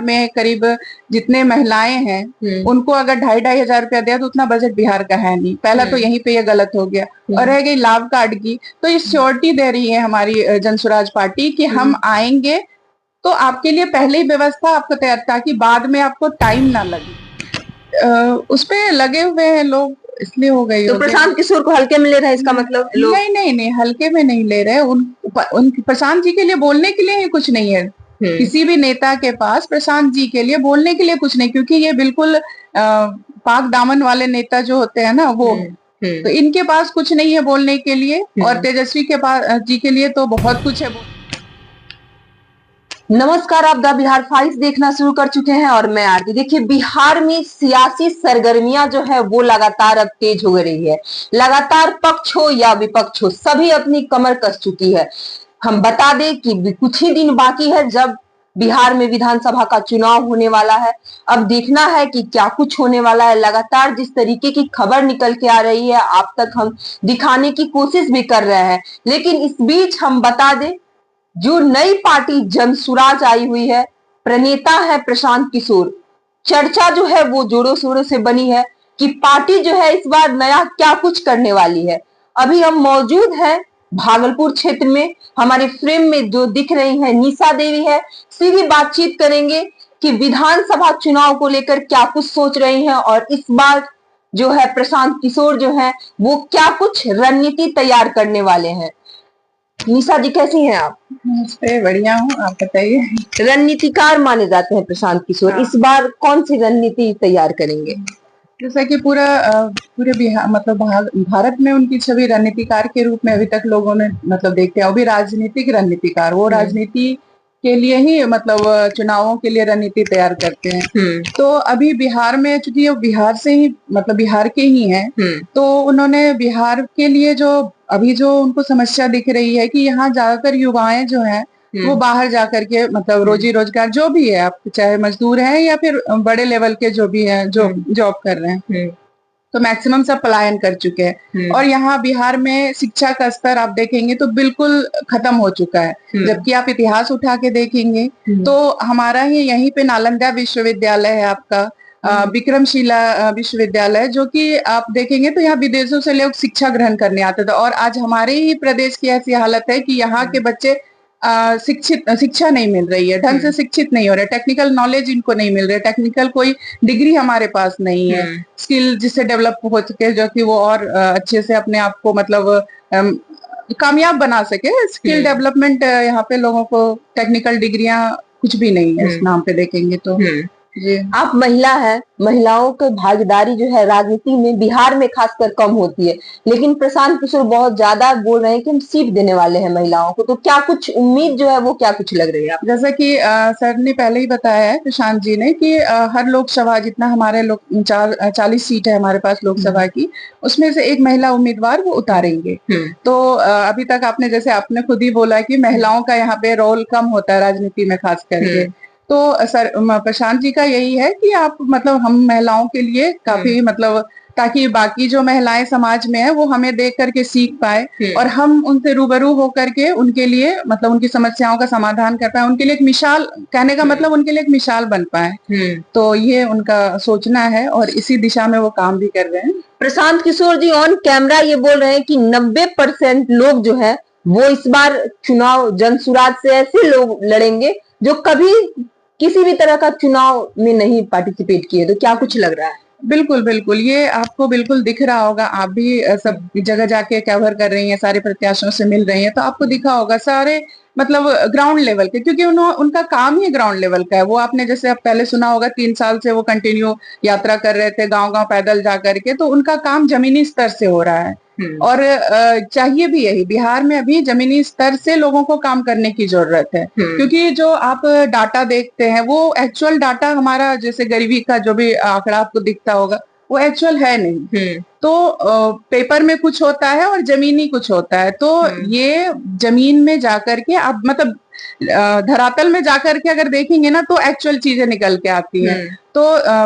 में करीब जितने महिलाएं हैं उनको अगर 2,500 रुपया दिया तो उतना बजट बिहार का है नहीं। पहला तो यहीं पे ये गलत हो गया। और रह गई लाभ कार्ड की, तो ये श्योरिटी दे रही है हमारी जनसुराज पार्टी कि हम आएंगे तो आपके लिए पहले ही व्यवस्था आपको तैयार, ताकि बाद में आपको टाइम ना लगे। उस पे लगे हुए हैं लोग, इसलिए हो गई। तो प्रशांत किशोर को हल्के में ले रहे हैं इसका मतलब लोग? नहीं नहीं नहीं, हल्के में नहीं ले रहे। उन प्रशांत जी के लिए बोलने के लिए ही कुछ नहीं है। किसी भी नेता के पास प्रशांत जी के लिए बोलने के लिए कुछ नहीं, क्योंकि ये बिल्कुल पाक दामन वाले नेता जो होते हैं ना वो, तो इनके पास कुछ नहीं है बोलने के लिए। और तेजस्वी के पास जी के लिए तो बहुत कुछ है। नमस्कार, आप द बिहार फाइल्स देखना शुरू कर चुके हैं और मैं आरती। देखिए, बिहार में सियासी सरगर्मियां जो है वो लगातार अब तेज हो रही है। लगातार पक्ष हो या विपक्ष हो, सभी अपनी कमर कस चुकी है। हम बता दें कि कुछ ही दिन बाकी है जब बिहार में विधानसभा का चुनाव होने वाला है। अब देखना है कि क्या कुछ होने वाला है। लगातार जिस तरीके की खबर निकल के आ रही है, आप तक हम दिखाने की कोशिश भी कर रहे हैं। लेकिन इस बीच हम बता दें, जो नई पार्टी जनसुराज आई हुई है, प्रणेता है प्रशांत किशोर। चर्चा जो है वो जोरों शोरों से बनी है कि पार्टी जो है इस बार नया क्या कुछ करने वाली है। अभी हम मौजूद हैं भागलपुर क्षेत्र में। हमारे फ्रेम में जो दिख रही है निशा देवी है। सीधी बातचीत करेंगे कि विधानसभा चुनाव को लेकर क्या कुछ सोच रही हैं और इस बार जो है प्रशांत किशोर जो है वो क्या कुछ रणनीति तैयार करने वाले हैं। निशा जी, कैसी हैं आप? नमस्ते, बढ़िया हूँ, आप बताइए। रणनीतिकार माने जाते हैं प्रशांत किशोर। हाँ। इस बार कौन सी रणनीति तैयार करेंगे? जैसा कि पूरे बिहार मतलब भारत में उनकी छवि रणनीतिकार के रूप में अभी तक लोगों ने मतलब देखते हैं। वो भी राजनीतिक रणनीतिकार, वो राजनीति के लिए ही मतलब चुनावों के लिए रणनीति तैयार करते हैं। तो अभी बिहार में चूंकि वो बिहार से ही मतलब बिहार के ही हैं, तो उन्होंने बिहार के लिए जो अभी जो उनको समस्या दिख रही है कि यहाँ ज्यादातर युवाएं जो हैं वो बाहर जाकर के मतलब रोजी रोजगार जो भी है, आप चाहे मजदूर हैं या फिर बड़े लेवल के जो भी हैं जो जॉब कर रहे हैं, तो मैक्सिमम सब पलायन कर चुके हैं। और यहाँ बिहार में शिक्षा का स्तर आप देखेंगे तो बिल्कुल खत्म हो चुका है। जबकि आप इतिहास उठा के देखेंगे तो हमारा ही यहीं पे नालंदा विश्वविद्यालय है, आपका विक्रमशिला विश्वविद्यालय, जो कि आप देखेंगे तो यहाँ विदेशों से लोग शिक्षा ग्रहण करने आते थे। और आज हमारे ही प्रदेश की ऐसी हालत है कि यहाँ के बच्चे शिक्षा नहीं मिल रही है, ढंग से शिक्षित नहीं हो रहे, टेक्निकल नॉलेज इनको नहीं मिल रही, टेक्निकल कोई डिग्री हमारे पास नहीं है, स्किल जिससे डेवलप हो सके, जो कि वो और अच्छे से अपने आप को मतलब कामयाब बना सके। स्किल डेवलपमेंट यहाँ पे लोगों को टेक्निकल डिग्रियां कुछ भी नहीं है इस नाम पे देखेंगे तो। आप महिला है, महिलाओं की भागीदारी जो है राजनीति में बिहार में खासकर कम होती है, लेकिन प्रशांत किशोर बहुत ज्यादा बोल रहे हैं कि हम सीट देने वाले हैं महिलाओं को। तो क्या कुछ उम्मीद जो है वो क्या कुछ लग रही है आप? जैसा कि सर ने पहले ही बताया है, प्रशांत जी ने, कि हर लोकसभा जितना हमारे 40 सीट है हमारे पास लोकसभा की, उसमें से एक महिला उम्मीदवार वो उतारेंगे। तो अभी तक आपने जैसे आपने खुद ही बोला कि महिलाओं का यहाँ पे रोल कम होता है राजनीति में खास करके। तो सर प्रशांत जी का यही है कि आप मतलब हम महिलाओं के लिए काफी मतलब, ताकि बाकी जो महिलाएं समाज में है वो हमें देख करके सीख पाए और हम उनसे रूबरू होकर के उनके लिए मतलब उनकी समस्याओं का समाधान कर पाए, उनके लिए एक मिसाल, कहने का मतलब उनके लिए एक मिसाल बन पाए। तो ये उनका सोचना है और इसी दिशा में वो काम भी कर रहे हैं। प्रशांत किशोर जी ऑन कैमरा ये बोल रहे हैं कि 90% लोग जो है वो इस बार चुनाव जनसुराज से ऐसे लोग लड़ेंगे जो कभी किसी भी तरह का चुनाव में नहीं पार्टिसिपेट किए। तो क्या कुछ लग रहा है? बिल्कुल बिल्कुल, ये आपको बिल्कुल दिख रहा होगा। आप भी सब जगह जाके कवर कर रही हैं, सारे प्रत्याशियों से मिल रही हैं, तो आपको दिखा होगा सारे मतलब ग्राउंड लेवल के, क्योंकि उनका काम ही ग्राउंड लेवल का है। वो आपने जैसे आप पहले सुना होगा 3 साल से वो कंटिन्यू यात्रा कर रहे थे गांव गांव पैदल जा करके, तो उनका काम जमीनी स्तर से हो रहा है। और चाहिए भी यही, बिहार में अभी जमीनी स्तर से लोगों को काम करने की जरूरत है। क्योंकि जो आप डाटा देखते हैं वो एक्चुअल डाटा हमारा, जैसे गरीबी का जो भी आंकड़ा आपको दिखता होगा वो एक्चुअल है नहीं। तो पेपर में कुछ होता है और जमीनी कुछ होता है। तो ये जमीन में जाकर के आप मतलब धरातल में जाकर के अगर देखेंगे ना तो एक्चुअल चीजें निकल के आती हैं। तो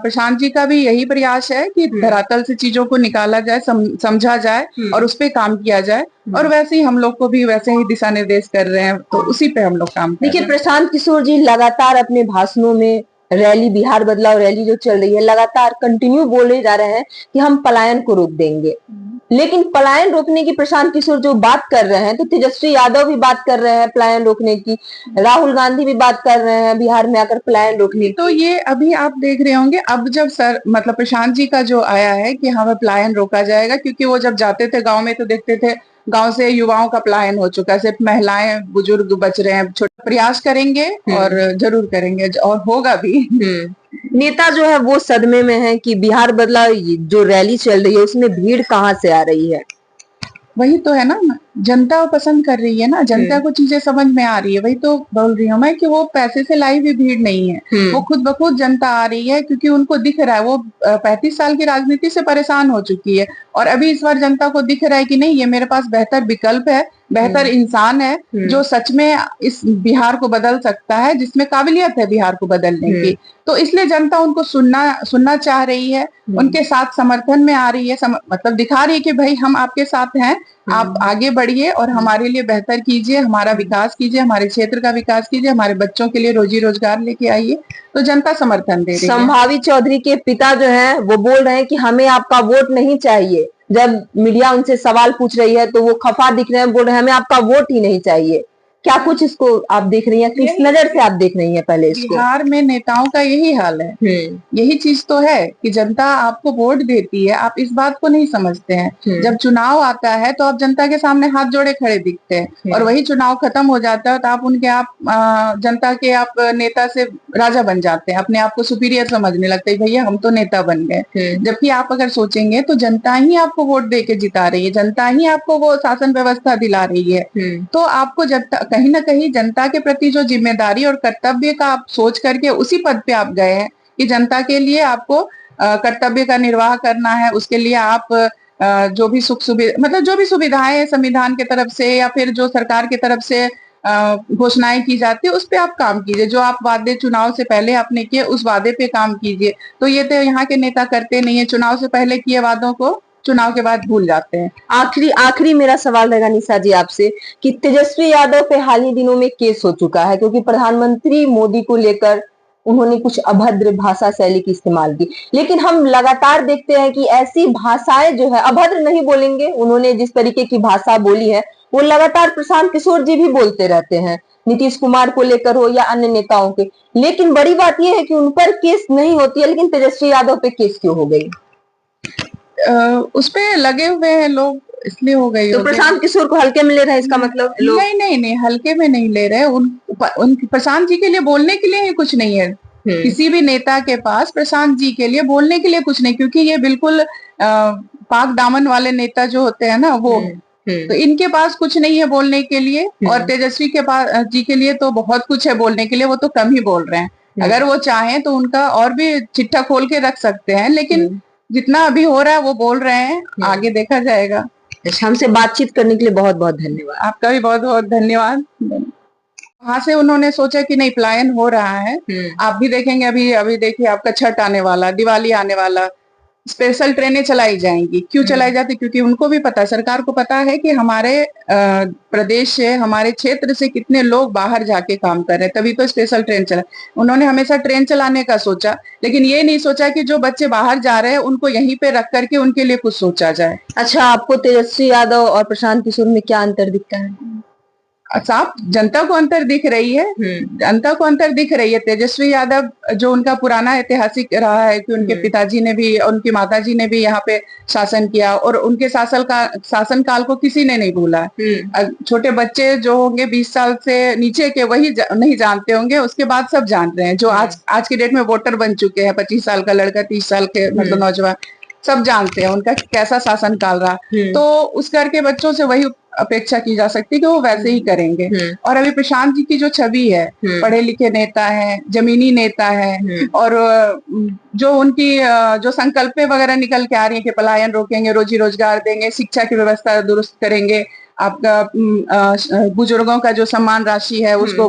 प्रशांत जी का भी यही प्रयास है कि धरातल से चीजों को निकाला जाए, समझा जाए और उस पर काम किया जाए। और वैसे ही हम लोग को भी वैसे ही दिशा निर्देश कर रहे हैं, तो उसी पे हम लोग काम कर रहे हैं। देखिए, प्रशांत किशोर जी लगातार अपने भाषणों में रैली, बिहार बदलाव रैली जो चल रही है, लगातार कंटिन्यू बोले जा रहे हैं कि हम पलायन को रोक देंगे। लेकिन पलायन रोकने की प्रशांत किशोर जो बात कर रहे हैं, तो तेजस्वी यादव भी बात कर रहे हैं पलायन रोकने की, राहुल गांधी भी बात कर रहे हैं बिहार में आकर पलायन रोकने की। तो ये अभी आप देख रहे होंगे, अब जब सर मतलब प्रशांत जी का जो आया है कि हाँ पलायन रोका जाएगा, क्योंकि वो जब जाते थे गांव में तो देखते थे गांव से युवाओं का पलायन हो चुका है, सिर्फ महिलाएं बुजुर्ग बच रहे हैं। छोटे प्रयास करेंगे और जरूर करेंगे और होगा भी। नेता जो है वो सदमे में है कि बिहार बदलाव जो रैली चल रही है उसमें भीड़ कहाँ से आ रही है। वही तो है ना, जनता पसंद कर रही है ना, जनता को चीजें समझ में आ रही है। वही तो बोल रही हूँ मैं कि वो पैसे से लाई हुई भीड़ नहीं है, वो खुद ब खुद जनता आ रही है, क्योंकि उनको दिख रहा है वो 35 साल की राजनीति से परेशान हो चुकी है। और अभी इस बार जनता को दिख रहा है कि नहीं, ये मेरे पास बेहतर विकल्प है, बेहतर इंसान है जो सच में इस बिहार को बदल सकता है, जिसमें काबिलियत है बिहार को बदलने की। तो इसलिए जनता उनको सुनना चाह रही है, उनके साथ समर्थन में आ रही है, मतलब दिखा रही है कि भाई हम आपके साथ हैं, आप आगे बढ़िए और हमारे लिए बेहतर कीजिए, हमारा विकास कीजिए, हमारे क्षेत्र का विकास कीजिए, हमारे बच्चों के लिए रोजी रोजगार लेके आइए। तो जनता समर्थन दे रही है। संभावी चौधरी के पिता जो हैं वो बोल रहे हैं कि हमें आपका वोट नहीं चाहिए। जब मीडिया उनसे सवाल पूछ रही है तो वो खफा दिख रहे हैं, बोल रहे हैं हमें आपका वोट ही नहीं चाहिए। क्या कुछ इसको आप देख रही हैं, किस नजर से आप देख रही हैं पहले इसको? बिहार में नेताओं का यही हाल है, यही चीज तो है कि जनता आपको वोट देती है, आप इस बात को नहीं समझते हैं। जब चुनाव आता है तो आप जनता के सामने हाथ जोड़े खड़े दिखते हैं, और वही चुनाव खत्म हो जाता है तो आप उनके जनता के आप नेता से राजा बन जाते हैं, अपने आप को सुपीरियर समझने लगते हैं, भैया हम तो नेता बन गए। जबकि आप अगर सोचेंगे तो जनता ही आपको वोट दे के जिता रही है, जनता ही आपको वो शासन व्यवस्था दिला रही है। तो आपको कहीं ना कहीं जनता के प्रति जो जिम्मेदारी और कर्तव्य का आप सोच करके उसी पद पे आप गए हैं कि जनता के लिए आपको कर्तव्य का निर्वाह करना है। उसके लिए आप जो भी सुख सुविधा, मतलब जो भी सुविधाएं संविधान की तरफ से या फिर जो सरकार की तरफ से घोषणाएं की जाती है उस पे आप काम कीजिए। जो आप वादे चुनाव से पहले आपने किए उस वादे पे काम कीजिए। तो ये तो यहाँ के नेता करते नहीं है, चुनाव से पहले किए वादों को चुनाव के बाद भूल जाते हैं। आखिरी मेरा सवाल रहेगा निशा जी आपसे कि तेजस्वी यादव पे हाल ही दिनों में केस हो चुका है, क्योंकि प्रधानमंत्री मोदी को लेकर उन्होंने कुछ अभद्र भाषा शैली की इस्तेमाल की। लेकिन हम लगातार देखते हैं कि ऐसी भाषाएं जो है, अभद्र नहीं बोलेंगे, उन्होंने जिस तरीके की भाषा बोली है वो लगातार प्रशांत किशोर जी भी बोलते रहते हैं, नीतीश कुमार को लेकर हो या अन्य नेताओं के। लेकिन बड़ी बात यह है कि उन पर केस नहीं होती है, लेकिन तेजस्वी यादव पे केस क्यों हो गई? उस पे लगे हुए हैं लोग, इसलिए हो गई। तो प्रशांत किशोर को हल्के में ले रहे हैं, इसका मतलब लोग? नहीं, हल्के में नहीं ले रहे। उन प्रशांत जी के लिए बोलने के लिए ही कुछ नहीं है, किसी भी नेता के पास प्रशांत जी के लिए बोलने के लिए कुछ नहीं, क्योंकि ये बिल्कुल पाक दामन वाले नेता जो होते हैं ना वो, तो इनके पास कुछ नहीं है बोलने के लिए। और तेजस्वी के पास जी के लिए तो बहुत कुछ है बोलने के लिए, वो तो कम ही बोल रहे हैं। अगर वो चाहें तो उनका और भी चिट्ठा खोल के रख सकते हैं, लेकिन जितना अभी हो रहा है वो बोल रहे हैं, आगे देखा जाएगा। हमसे बातचीत करने के लिए बहुत बहुत धन्यवाद। आपका भी बहुत बहुत धन्यवाद। वहां से उन्होंने सोचा कि नहीं पलायन हो रहा है। आप भी देखेंगे, अभी देखिए आपका छठ आने वाला, दिवाली आने वाला, स्पेशल ट्रेनें चलाई जाएंगी। क्यों चलाई जाती? क्योंकि उनको भी पता है, सरकार को पता है कि हमारे प्रदेश से, हमारे क्षेत्र से कितने लोग बाहर जाके काम कर रहे हैं, तभी तो स्पेशल ट्रेन चला। उन्होंने हमेशा ट्रेन चलाने का सोचा, लेकिन ये नहीं सोचा कि जो बच्चे बाहर जा रहे हैं उनको यहीं पे रख करके उनके लिए कुछ सोचा जाए। अच्छा, आपको तेजस्वी यादव और प्रशांत किशोर में क्या अंतर दिखता है? साफ जनता को अंतर दिख रही है, जनता को अंतर दिख रही है। तेजस्वी यादव जो उनका पुराना ऐतिहासिक रहा है कि उनके पिताजी ने भी, उनकी माताजी ने भी यहाँ पे शासन किया, और उनके शासन काल को किसी ने नहीं भूला। छोटे बच्चे जो होंगे 20 साल से नीचे के वही नहीं जानते होंगे, उसके बाद सब जान रहे हैं। जो आज के डेट में वोटर बन चुके हैं, 25 साल का लड़का, 30 साल के मतलब नौजवान, सब जानते हैं उनका कैसा शासन काल रहा। तो उस घर के बच्चों से वही अपेक्षा की जा सकती है कि वो वैसे ही करेंगे। और अभी प्रशांत जी की जो छवि है, पढ़े लिखे नेता है, जमीनी नेता है, और जो उनकी जो संकल्प वगैरह निकल के आ रही है कि पलायन रोकेंगे, रोजी रोजगार देंगे, शिक्षा की व्यवस्था दुरुस्त करेंगे, आपका बुजुर्गों का जो सम्मान राशि है उसको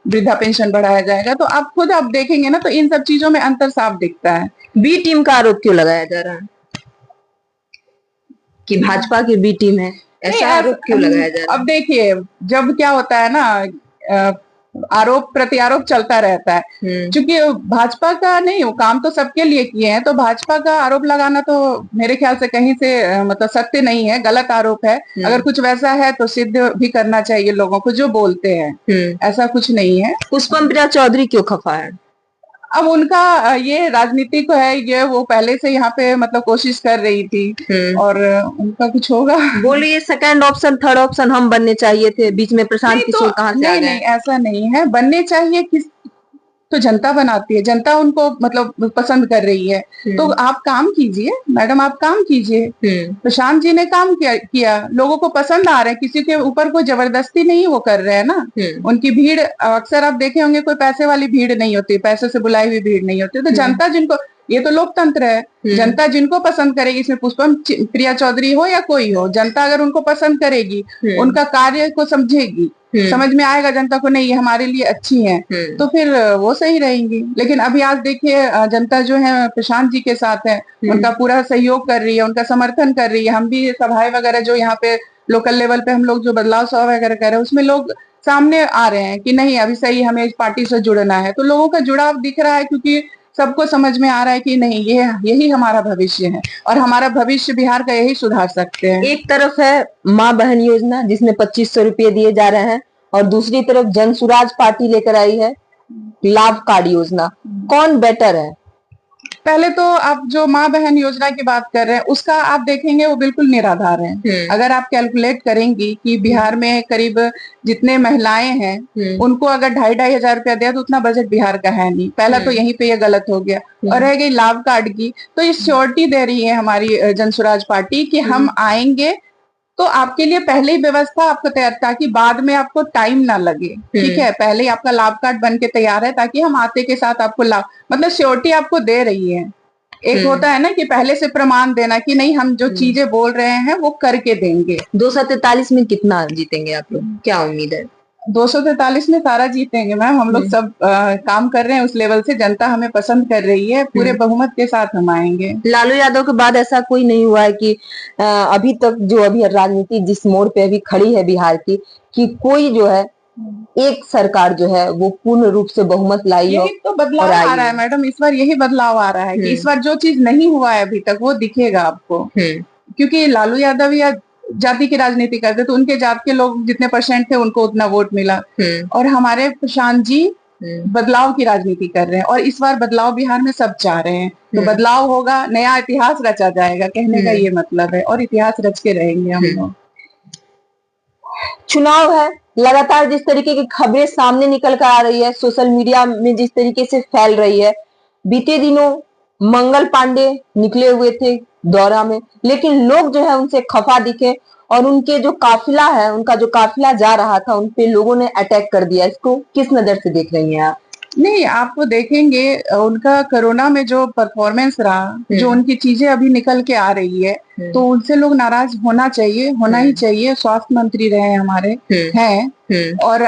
वृद्धा पेंशन बढ़ाया जाएगा। तो आप खुद आप देखेंगे ना, तो इन सब चीजों में अंतर साफ दिखता है। बी टीम का आरोप क्यों लगाया जा रहा है कि भाजपा की बी टीम है? ऐसा आरोप क्यों लगाया जा रहा है? अब देखिए, जब क्या होता है ना, आरोप प्रत्यारोप चलता रहता है। क्योंकि भाजपा का नहीं, वो काम तो सबके लिए किए हैं, तो भाजपा का आरोप लगाना तो मेरे ख्याल से कहीं से मतलब सत्य नहीं है, गलत आरोप है। अगर कुछ वैसा है तो सिद्ध भी करना चाहिए लोगों को जो बोलते हैं, ऐसा कुछ नहीं है। पुष्पम प्रिया चौधरी क्यों खफा है? अब उनका ये राजनीति को है, ये वो पहले से यहाँ पे मतलब कोशिश कर रही थी और उनका कुछ होगा। बोलिए सेकंड ऑप्शन थर्ड ऑप्शन हम बनने चाहिए थे, बीच में प्रशांत किशोर कहाँ से आ गए? नहीं, ऐसा नहीं है, बनने चाहिए किस तो जनता बनाती है, जनता उनको मतलब पसंद कर रही है। तो आप काम कीजिए मैडम, आप काम कीजिए। प्रशांत जी ने काम किया, लोगों को पसंद आ रहे हैं, किसी के ऊपर कोई जबरदस्ती नहीं वो कर रहे हैं ना। उनकी भीड़ अक्सर आप देखे होंगे, कोई पैसे वाली भीड़ नहीं होती, पैसे से बुलाई हुई भीड़ नहीं होती। तो जनता जिनको, ये तो लोकतंत्र है, जनता जिनको पसंद करेगी, इसमें पुष्पम प्रिया चौधरी हो या कोई हो, जनता अगर उनको पसंद करेगी, उनका कार्य को समझेगी, समझ में आएगा जनता को, नहीं ये हमारे लिए अच्छी है, तो फिर वो सही रहेंगी। लेकिन अभी आज देखिए जनता जो है प्रशांत जी के साथ है, उनका पूरा सहयोग कर रही है, उनका समर्थन कर रही है। हम भी सभाएं वगैरह जो यहाँ पे लोकल लेवल पे हम लोग जो बदलाव सभा वगैरह कर रहे हैं, उसमें लोग सामने आ रहे हैं कि नहीं अभी सही हमें इस पार्टी से जुड़ना है। तो लोगों का जुड़ाव दिख रहा है, क्योंकि सबको समझ में आ रहा है कि नहीं ये यही हमारा भविष्य है और हमारा भविष्य बिहार का यही सुधार सकते हैं। एक तरफ है माँ बहन योजना जिसमें 2500 रुपये दिए जा रहे हैं, और दूसरी तरफ जन सुराज पार्टी लेकर आई है लाभ कार्ड योजना। कौन बेटर है? पहले तो आप जो माँ बहन योजना की बात कर रहे हैं, उसका आप देखेंगे वो बिल्कुल निराधार है। अगर आप कैलकुलेट करेंगी कि बिहार में करीब जितने महिलाएं हैं उनको अगर 2,500 रुपया दिया तो उतना बजट बिहार का है नहीं। पहला तो यहीं पे ये गलत हो गया। और रह गई लाभ कार्ड की, तो ये श्योरिटी दे रही है हमारी जनसुराज पार्टी कि हम आएंगे तो आपके लिए पहले ही व्यवस्था आपको तैयार, ताकि बाद में आपको टाइम ना लगे। ठीक है, पहले ही आपका लाभ कार्ड बन के तैयार है, ताकि हम आते के साथ आपको लाभ, मतलब श्योरिटी आपको दे रही है। एक होता है ना कि पहले से प्रमाण देना कि नहीं हम जो चीजें बोल रहे हैं वो करके देंगे। 243 में कितना जीतेंगे आप लोग, क्या उम्मीद है? 243 में सारा जीतेंगे मैम, हम लोग सब काम कर रहे हैं उस लेवल से, जनता हमें पसंद कर रही है, पूरे बहुमत के साथ हम आएंगे। लालू यादव के बाद ऐसा कोई नहीं हुआ है कि अभी तक जो अभी राजनीति जिस मोड़ पे अभी खड़ी है बिहार की, कि कोई जो है एक सरकार जो है वो पूर्ण रूप से बहुमत लाई हो। यही तो बदलाव आ रहा है मैडम, इस बार यही बदलाव आ रहा है कि इस बार जो चीज नहीं हुआ है अभी तक वो दिखेगा आपको। क्योंकि लालू यादव या जाति की राजनीति करते, तो उनके जात के लोग जितने परसेंट थे उनको उतना वोट मिला। और हमारे प्रशांत जी बदलाव की राजनीति कर रहे हैं, और इस बार बदलाव बिहार में सब चाह रहे हैं। तो बदलाव होगा, नया इतिहास रचा जाएगा, कहने का ये मतलब है, और इतिहास रच के रहेंगे हम लोग। चुनाव है, लगातार जिस तरीके की खबरें सामने निकल कर आ रही है, सोशल मीडिया में जिस तरीके से फैल रही है, बीते दिनों मंगल पांडे निकले हुए थे दौरा में, लेकिन लोग जो है उनसे खफा दिखे, और उनके जो काफिला है, उनका जो काफिला जा रहा था उन पे लोगों ने अटैक कर दिया। इसको किस नजर से देख रही हैं आप? नहीं, आप देखेंगे उनका कोरोना में जो परफॉर्मेंस रहा, जो उनकी चीजें अभी निकल के आ रही है, तो उनसे लोग नाराज होना चाहिए, होना ही चाहिए। स्वास्थ्य मंत्री रहे हमारे हैं, और